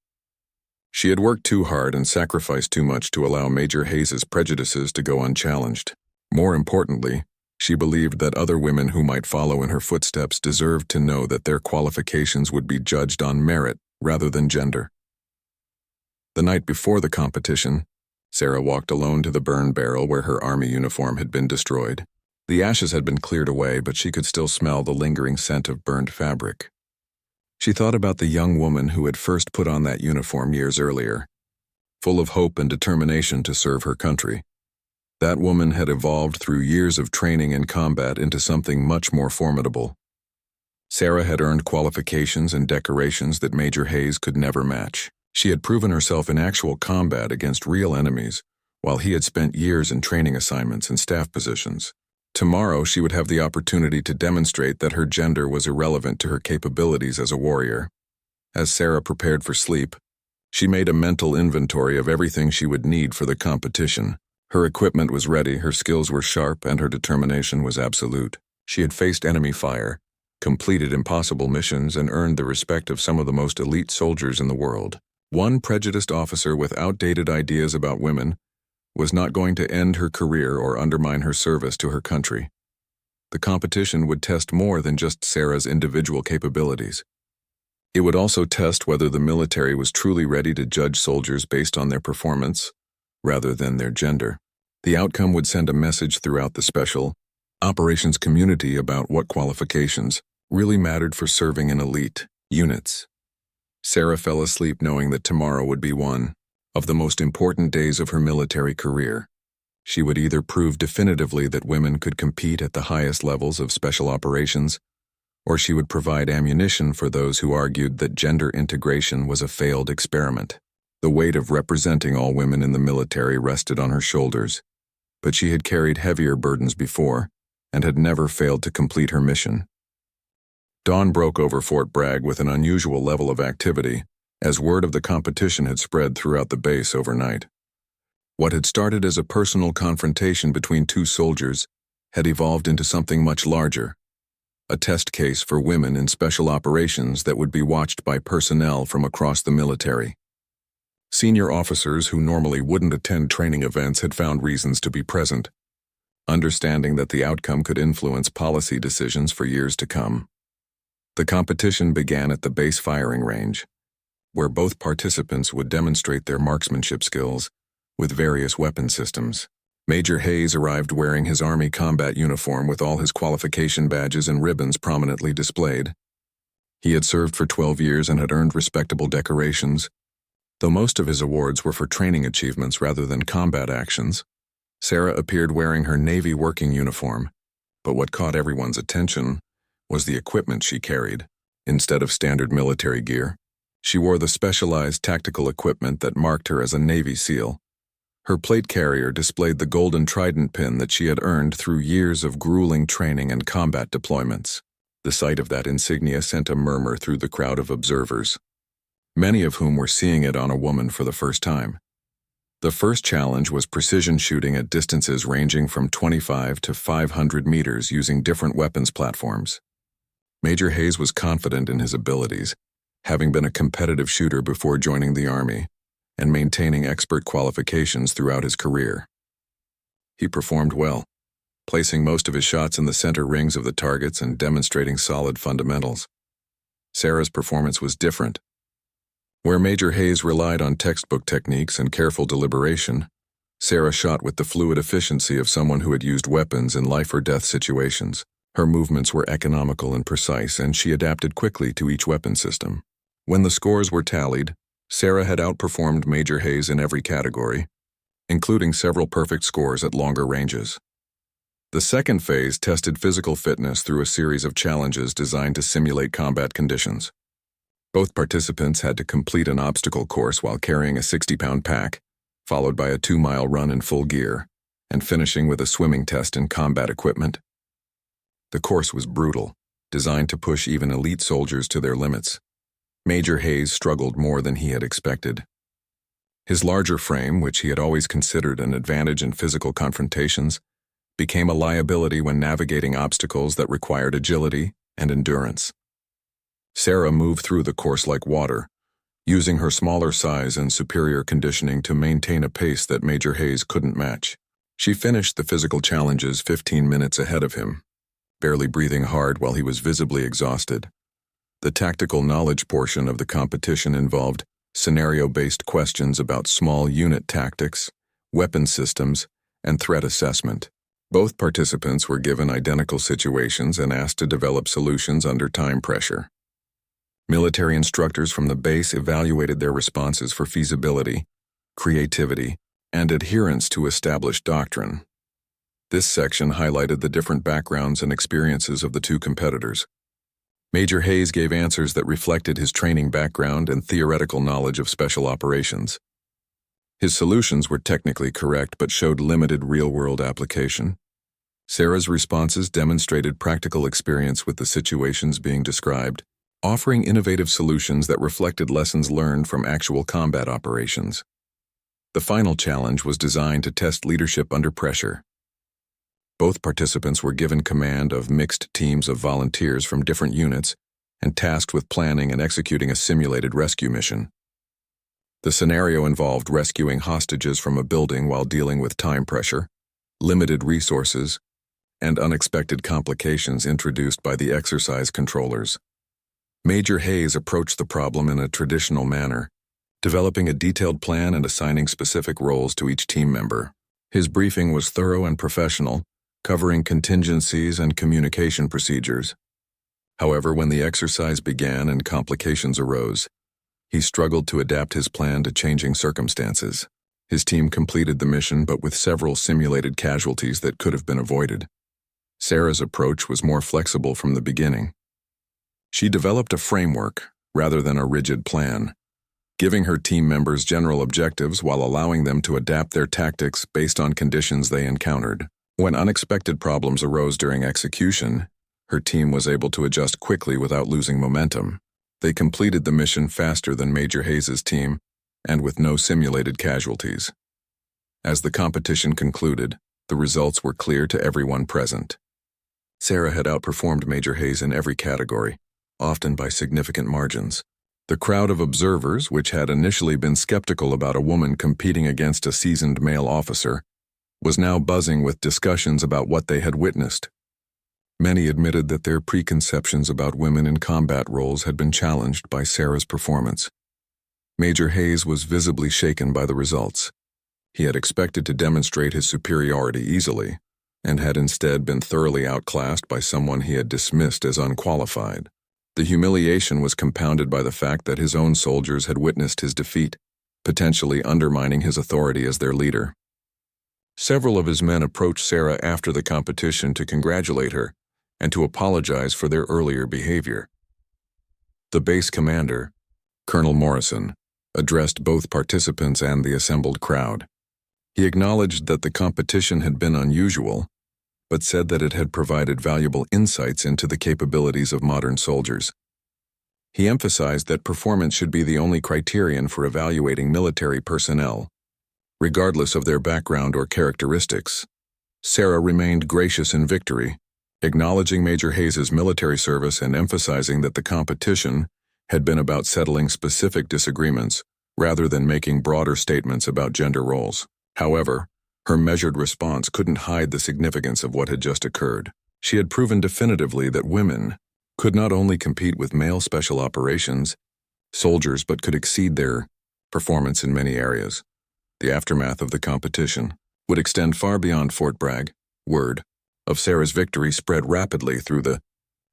She had worked too hard and sacrificed too much to allow Major Hayes's prejudices to go unchallenged. More importantly, she believed that other women who might follow in her footsteps deserved to know that their qualifications would be judged on merit rather than gender. The night before the competition, Sarah walked alone to the burn barrel where her army uniform had been destroyed. The ashes had been cleared away, but she could still smell the lingering scent of burned fabric. She thought about the young woman who had first put on that uniform years earlier, full of hope and determination to serve her country. That woman had evolved through years of training and combat into something much more formidable. Sarah had earned qualifications and decorations that Major Hayes could never match. She had proven herself in actual combat against real enemies, while he had spent years in training assignments and staff positions. Tomorrow she would have the opportunity to demonstrate that her gender was irrelevant to her capabilities as a warrior. As Sarah prepared for sleep, she made a mental inventory of everything she would need for the competition. Her equipment was ready, her skills were sharp, and her determination was absolute. She had faced enemy fire, completed impossible missions, and earned the respect of some of the most elite soldiers in the world. One prejudiced officer with outdated ideas about women was not going to end her career or undermine her service to her country. The competition would test more than just Sarah's individual capabilities. It would also test whether the military was truly ready to judge soldiers based on their performance rather than their gender. The outcome would send a message throughout the special operations community about what qualifications really mattered for serving in elite units. Sarah fell asleep knowing that tomorrow would be one of the most important days of her military career. She would either prove definitively that women could compete at the highest levels of special operations, or she would provide ammunition for those who argued that gender integration was a failed experiment. The weight of representing all women in the military rested on her shoulders, but she had carried heavier burdens before and had never failed to complete her mission. Dawn broke over Fort Bragg with an unusual level of activity, as word of the competition had spread throughout the base overnight. What had started as a personal confrontation between two soldiers had evolved into something much larger, a test case for women in special operations that would be watched by personnel from across the military. Senior officers who normally wouldn't attend training events had found reasons to be present, understanding that the outcome could influence policy decisions for years to come. The competition began at the base firing range, where both participants would demonstrate their marksmanship skills with various weapon systems. Major Hayes arrived wearing his Army combat uniform with all his qualification badges and ribbons prominently displayed. He had served for 12 years and had earned respectable decorations, though most of his awards were for training achievements rather than combat actions. Sarah appeared wearing her Navy working uniform, but what caught everyone's attention was the equipment she carried. Instead of standard military gear, she wore the specialized tactical equipment that marked her as a Navy SEAL. Her plate carrier displayed the golden trident pin that she had earned through years of grueling training and combat deployments. The sight of that insignia sent a murmur through the crowd of observers, many of whom were seeing it on a woman for the first time. The first challenge was precision shooting at distances ranging from 25 to 500 meters using different weapons platforms. Major Hayes was confident in his abilities, having been a competitive shooter before joining the Army and maintaining expert qualifications throughout his career. He performed well, placing most of his shots in the center rings of the targets and demonstrating solid fundamentals. Sarah's performance was different. Where Major Hayes relied on textbook techniques and careful deliberation, Sarah shot with the fluid efficiency of someone who had used weapons in life-or-death situations. Her movements were economical and precise, and she adapted quickly to each weapon system. When the scores were tallied, Sarah had outperformed Major Hayes in every category, including several perfect scores at longer ranges. The second phase tested physical fitness through a series of challenges designed to simulate combat conditions. Both participants had to complete an obstacle course while carrying a 60-pound pack, followed by a 2-mile run in full gear, and finishing with a swimming test in combat equipment. The course was brutal, designed to push even elite soldiers to their limits. Major Hayes struggled more than he had expected. His larger frame, which he had always considered an advantage in physical confrontations, became a liability when navigating obstacles that required agility and endurance. Sarah moved through the course like water, using her smaller size and superior conditioning to maintain a pace that Major Hayes couldn't match. She finished the physical challenges 15 minutes ahead of him, barely breathing hard while he was visibly exhausted. The tactical knowledge portion of the competition involved scenario-based questions about small unit tactics, weapon systems, and threat assessment. Both participants were given identical situations and asked to develop solutions under time pressure. Military instructors from the base evaluated their responses for feasibility, creativity, and adherence to established doctrine. This section highlighted the different backgrounds and experiences of the two competitors. Major Hayes gave answers that reflected his training background and theoretical knowledge of special operations. His solutions were technically correct but showed limited real-world application. Sarah's responses demonstrated practical experience with the situations being described, offering innovative solutions that reflected lessons learned from actual combat operations. The final challenge was designed to test leadership under pressure. Both participants were given command of mixed teams of volunteers from different units and tasked with planning and executing a simulated rescue mission. The scenario involved rescuing hostages from a building while dealing with time pressure, limited resources, and unexpected complications introduced by the exercise controllers. Major Hayes approached the problem in a traditional manner, developing a detailed plan and assigning specific roles to each team member. His briefing was thorough and professional, covering contingencies and communication procedures. However, when the exercise began and complications arose, he struggled to adapt his plan to changing circumstances. His team completed the mission, but with several simulated casualties that could have been avoided. Sarah's approach was more flexible from the beginning. She developed a framework rather than a rigid plan, giving her team members general objectives while allowing them to adapt their tactics based on conditions they encountered. When unexpected problems arose during execution, her team was able to adjust quickly without losing momentum. They completed the mission faster than Major Hayes' team and with no simulated casualties. As the competition concluded, the results were clear to everyone present. Sarah had outperformed Major Hayes in every category, often by significant margins. The crowd of observers, which had initially been skeptical about a woman competing against a seasoned male officer, was now buzzing with discussions about what they had witnessed. Many admitted that their preconceptions about women in combat roles had been challenged by Sarah's performance. Major Hayes was visibly shaken by the results. He had expected to demonstrate his superiority easily, and had instead been thoroughly outclassed by someone he had dismissed as unqualified. The humiliation was compounded by the fact that his own soldiers had witnessed his defeat, potentially undermining his authority as their leader. Several of his men approached Sarah after the competition to congratulate her and to apologize for their earlier behavior. The base commander, Colonel Morrison, addressed both participants and the assembled crowd. He acknowledged that the competition had been unusual, but said that it had provided valuable insights into the capabilities of modern soldiers. He emphasized that performance should be the only criterion for evaluating military personnel, regardless of their background or characteristics. Sarah remained gracious in victory, acknowledging Major Hayes's military service and emphasizing that the competition had been about settling specific disagreements rather than making broader statements about gender roles. However, her measured response couldn't hide the significance of what had just occurred. She had proven definitively that women could not only compete with male special operations soldiers but could exceed their performance in many areas. The aftermath of the competition would extend far beyond Fort Bragg. Word of Sarah's victory spread rapidly through the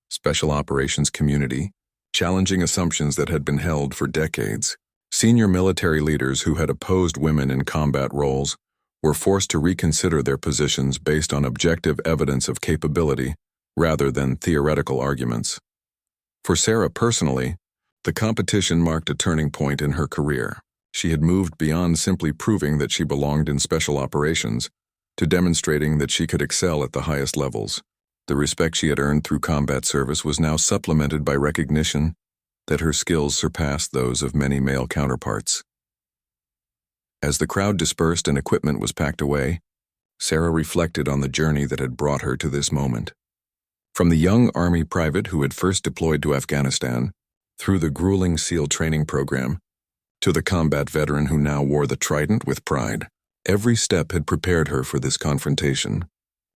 special operations community, challenging assumptions that had been held for decades. Senior military leaders who had opposed women in combat roles were forced to reconsider their positions based on objective evidence of capability rather than theoretical arguments. For Sarah personally, the competition marked a turning point in her career. She had moved beyond simply proving that she belonged in special operations to demonstrating that she could excel at the highest levels. The respect she had earned through combat service was now supplemented by recognition that her skills surpassed those of many male counterparts. As the crowd dispersed and equipment was packed away, Sarah reflected on the journey that had brought her to this moment. From the young Army private who had first deployed to Afghanistan, through the grueling SEAL training program, to the combat veteran who now wore the trident with pride, every step had prepared her for this confrontation.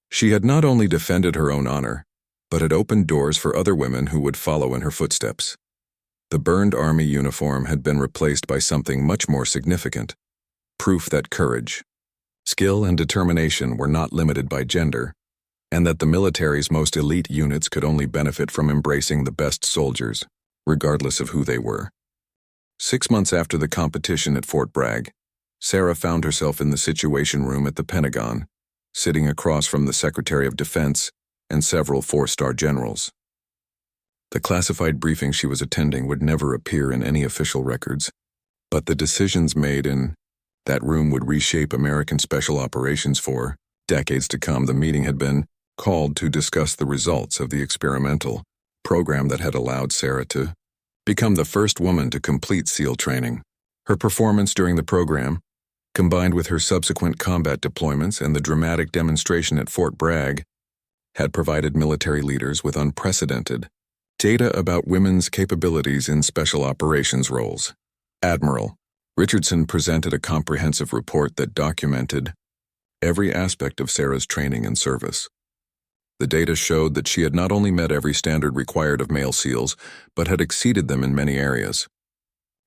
She had not only defended her own honor, but had opened doors for other women who would follow in her footsteps. The burned Army uniform had been replaced by something much more significant: proof that courage, skill, and determination were not limited by gender, and that the military's most elite units could only benefit from embracing the best soldiers, regardless of who they were. 6 months after the competition at Fort Bragg, Sarah found herself in the Situation Room at the Pentagon, sitting across from the Secretary of Defense and several 4-star generals. The classified briefing she was attending would never appear in any official records, but the decisions made in that room would reshape American special operations for decades to come. The meeting had been called to discuss the results of the experimental program that had allowed Sarah to become the first woman to complete SEAL training. Her performance during the program, combined with her subsequent combat deployments and the dramatic demonstration at Fort Bragg, had provided military leaders with unprecedented data about women's capabilities in special operations roles. Admiral Richardson presented a comprehensive report that documented every aspect of Sarah's training and service. The data showed that she had not only met every standard required of male SEALs, but had exceeded them in many areas.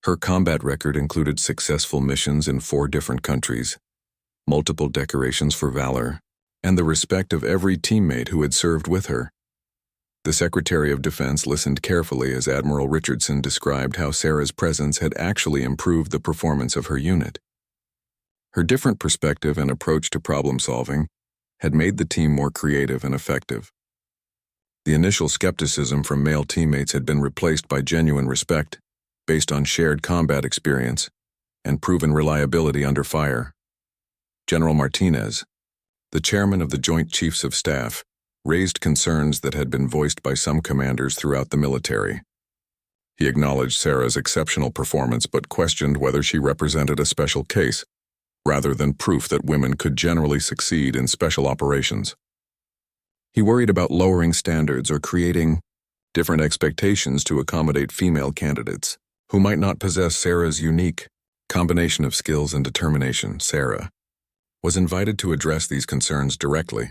Her combat record included successful missions in 4 different countries, multiple decorations for valor, and the respect of every teammate who had served with her. The Secretary of Defense listened carefully as Admiral Richardson described how Sarah's presence had actually improved the performance of her unit. Her different perspective and approach to problem-solving had made the team more creative and effective. The initial skepticism from male teammates had been replaced by genuine respect, based on shared combat experience and proven reliability under fire. General Martinez, the chairman of the Joint Chiefs of Staff, raised concerns that had been voiced by some commanders throughout the military. He acknowledged Sarah's exceptional performance but questioned whether she represented a special case, rather than proof that women could generally succeed in special operations. He worried about lowering standards or creating different expectations to accommodate female candidates who might not possess Sarah's unique combination of skills and determination. Sarah was invited to address these concerns directly.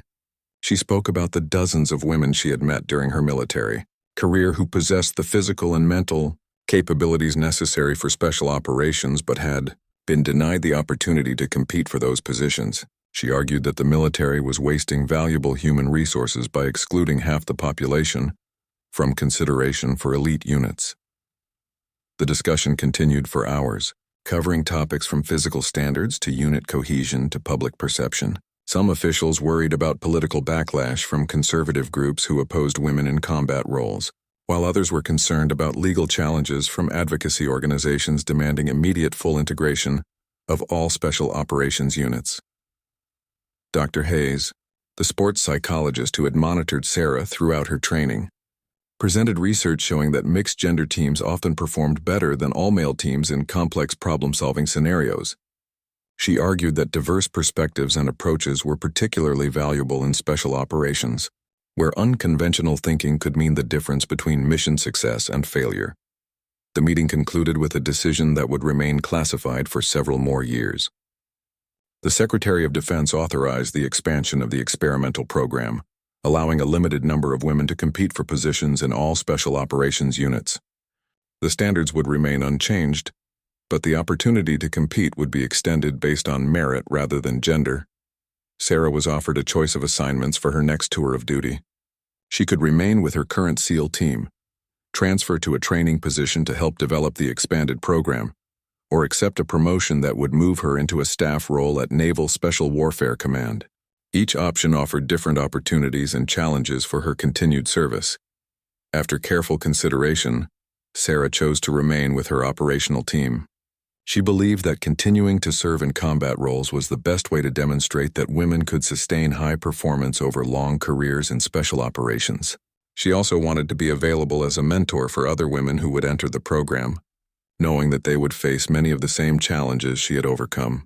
She spoke about the dozens of women she had met during her military career who possessed the physical and mental capabilities necessary for special operations but had been denied the opportunity to compete for those positions. She argued that the military was wasting valuable human resources by excluding half the population from consideration for elite units. The discussion continued for hours, covering topics from physical standards to unit cohesion to public perception. Some officials worried about political backlash from conservative groups who opposed women in combat roles, while others were concerned about legal challenges from advocacy organizations demanding immediate full integration of all special operations units. Dr. Hayes, the sports psychologist who had monitored Sarah throughout her training, presented research showing that mixed-gender teams often performed better than all-male teams in complex problem-solving scenarios. She argued that diverse perspectives and approaches were particularly valuable in special operations, where unconventional thinking could mean the difference between mission success and failure. The meeting concluded with a decision that would remain classified for several more years. The Secretary of Defense authorized the expansion of the experimental program, allowing a limited number of women to compete for positions in all special operations units. The standards would remain unchanged, but the opportunity to compete would be extended based on merit rather than gender. Sarah was offered a choice of assignments for her next tour of duty. She could remain with her current SEAL team, transfer to a training position to help develop the expanded program, or accept a promotion that would move her into a staff role at Naval Special Warfare Command. Each option offered different opportunities and challenges for her continued service. After careful consideration, Sarah chose to remain with her operational team. She believed that continuing to serve in combat roles was the best way to demonstrate that women could sustain high performance over long careers in special operations. She also wanted to be available as a mentor for other women who would enter the program, knowing that they would face many of the same challenges she had overcome.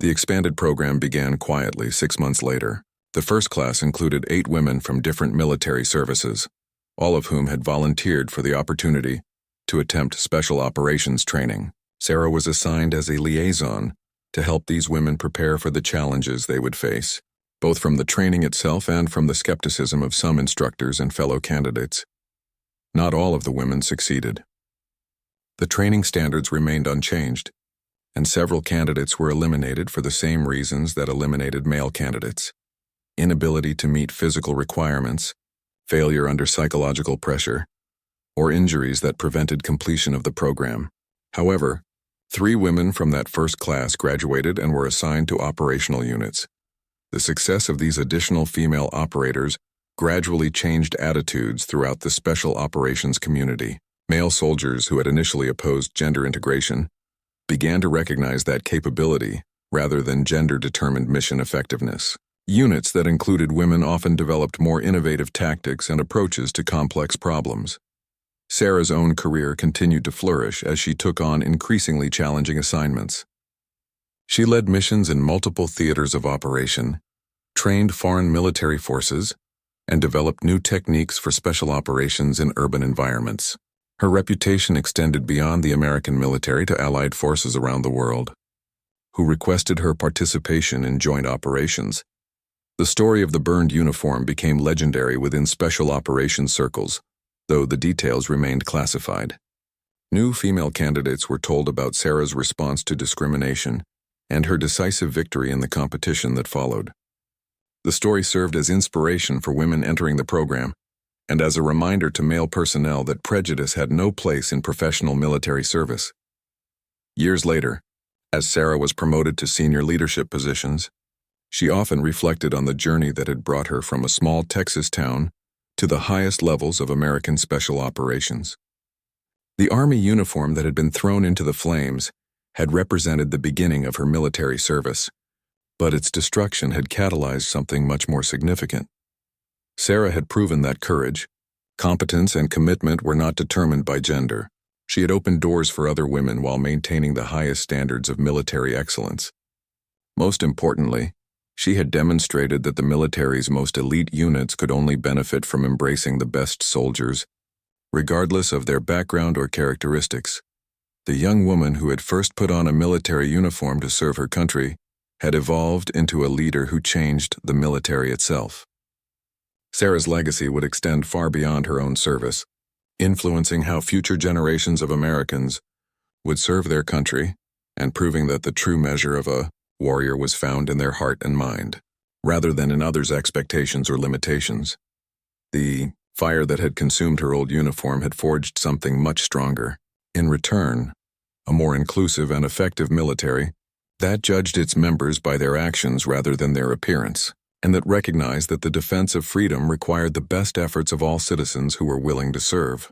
The expanded program began quietly 6 months later. The first class included 8 women from different military services, all of whom had volunteered for the opportunity to attempt special operations training. Sarah was assigned as a liaison to help these women prepare for the challenges they would face, both from the training itself and from the skepticism of some instructors and fellow candidates. Not all of the women succeeded. The training standards remained unchanged, and several candidates were eliminated for the same reasons that eliminated male candidates: inability to meet physical requirements, failure under psychological pressure, or injuries that prevented completion of the program. However, 3 women from that first class graduated and were assigned to operational units. The success of these additional female operators gradually changed attitudes throughout the special operations community. Male soldiers who had initially opposed gender integration began to recognize that capability rather than gender-determined mission effectiveness. Units that included women often developed more innovative tactics and approaches to complex problems. Sarah's own career continued to flourish as she took on increasingly challenging assignments. She led missions in multiple theaters of operation, trained foreign military forces, and developed new techniques for special operations in urban environments. Her reputation extended beyond the American military to allied forces around the world, who requested her participation in joint operations. The story of the burned uniform became legendary within special operations circles, though the details remained classified. New female candidates were told about Sarah's response to discrimination and her decisive victory in the competition that followed. The story served as inspiration for women entering the program, and as a reminder to male personnel that prejudice had no place in professional military service. Years later, as Sarah was promoted to senior leadership positions, she often reflected on the journey that had brought her from a small Texas town to the highest levels of American special operations. The Army uniform that had been thrown into the flames had represented the beginning of her military service, but its destruction had catalyzed something much more significant. Sarah had proven that courage, competence, and commitment were not determined by gender. She had opened doors for other women while maintaining the highest standards of military excellence. Most importantly, she had demonstrated that the military's most elite units could only benefit from embracing the best soldiers, regardless of their background or characteristics. The young woman who had first put on a military uniform to serve her country had evolved into a leader who changed the military itself. Sarah's legacy would extend far beyond her own service, influencing how future generations of Americans would serve their country and proving that the true measure of a warrior was found in their heart and mind, rather than in others' expectations or limitations. The fire that had consumed her old uniform had forged something much stronger. In return, a more inclusive and effective military that judged its members by their actions rather than their appearance, and that recognized that the defense of freedom required the best efforts of all citizens who were willing to serve.